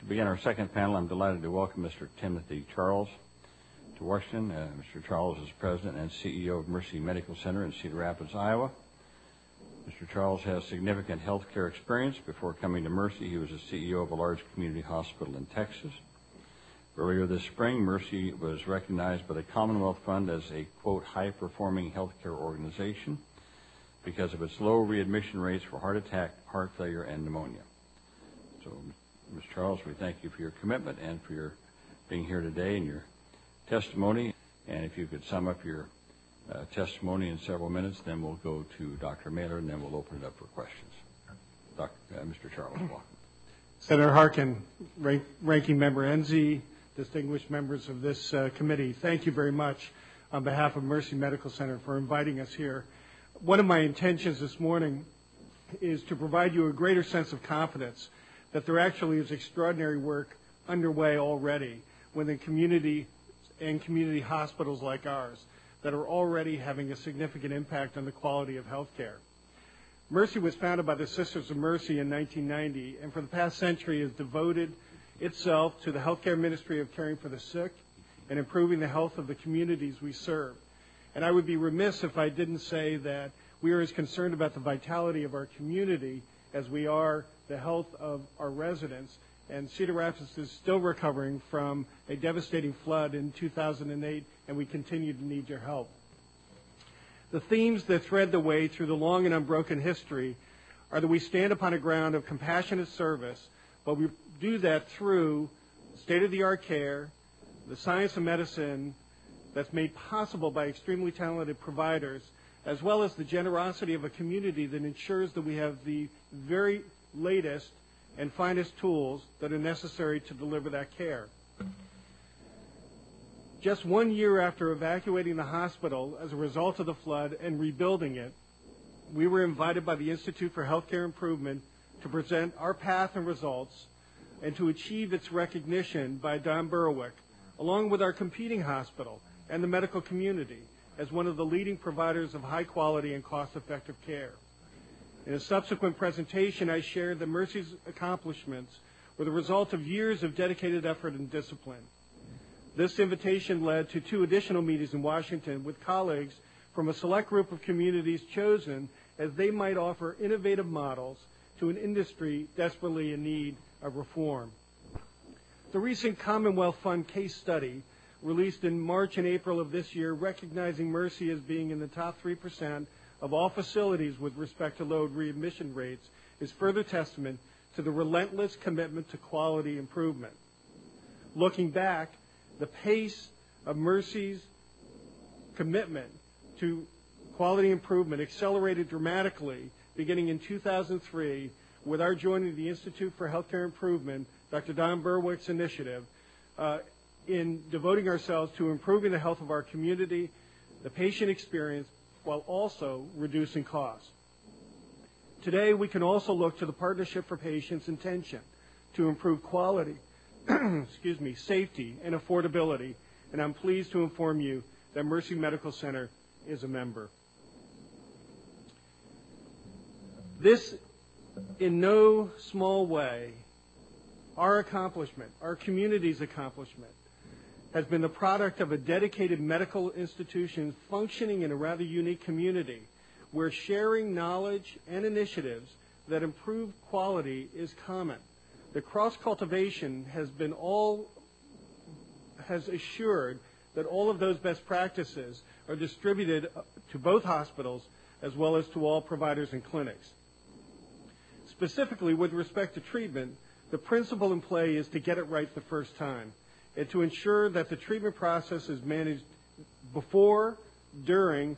begin our second panel, I'm delighted to welcome Mr. Timothy Charles to Washington. Mr. Charles is President and CEO of Mercy Medical Center in Cedar Rapids, Iowa. Mr. Charles has significant health care experience. Before coming to Mercy, he was the CEO of a large community hospital in Texas. Earlier this spring, Mercy was recognized by the Commonwealth Fund as a, quote, high-performing healthcare organization because of its low readmission rates for heart attack, heart failure, and pneumonia. So, Mr. Charles, we thank you for your commitment and for your being here today and your testimony. And if you could sum up your testimony in several minutes, then we'll go to Dr. Mailer, and then we'll open it up for questions. Mr. Charles, welcome. Senator Harkin, Ranking Member Enzi, distinguished members of this committee, thank you very much on behalf of Mercy Medical Center for inviting us here. One of my intentions this morning is to provide you a greater sense of confidence that there actually is extraordinary work underway already within community and community hospitals like ours that are already having a significant impact on the quality of health care. Mercy was founded by the Sisters of Mercy in 1990, and for the past century has devoted itself to the healthcare ministry of caring for the sick and improving the health of the communities we serve. And I would be remiss if I didn't say that we are as concerned about the vitality of our community as we are the health of our residents. And Cedar Rapids is still recovering from a devastating flood in 2008, and we continue to need your help. The themes that thread the way through the long and unbroken history are that we stand upon a ground of compassionate service, but we do that through state-of-the-art care, the science of medicine that's made possible by extremely talented providers, as well as the generosity of a community that ensures that we have the very latest and finest tools that are necessary to deliver that care. Just 1 year after evacuating the hospital as a result of the flood and rebuilding it, we were invited by the Institute for Healthcare Improvement to present our path and results and to achieve its recognition by Don Berwick, along with our competing hospital and the medical community, as one of the leading providers of high-quality and cost-effective care. In a subsequent presentation, I shared that Mercy's accomplishments were the result of years of dedicated effort and discipline. This invitation led to 2 additional meetings in Washington with colleagues from a select group of communities chosen as they might offer innovative models to an industry desperately in need of reform. The recent Commonwealth Fund case study released in March and April of this year, recognizing Mercy as being in the top 3% of all facilities with respect to low readmission rates, is further testament to the relentless commitment to quality improvement. Looking back, the pace of Mercy's commitment to quality improvement accelerated dramatically beginning in 2003 with our joining the Institute for Healthcare Improvement, Dr. Don Berwick's initiative, in devoting ourselves to improving the health of our community, the patient experience, while also reducing costs. Today, we can also look to the Partnership for Patients' intention to improve quality, safety, and affordability, and I'm pleased to inform you that Mercy Medical Center is a member. This, in no small way, our accomplishment, our community's accomplishment, has been the product of a dedicated medical institution functioning in a rather unique community where sharing knowledge and initiatives that improve quality is common. The cross-cultivation has assured that all of those best practices are distributed to both hospitals as well as to all providers and clinics. Specifically, with respect to treatment, the principle in play is to get it right the first time and to ensure that the treatment process is managed before, during,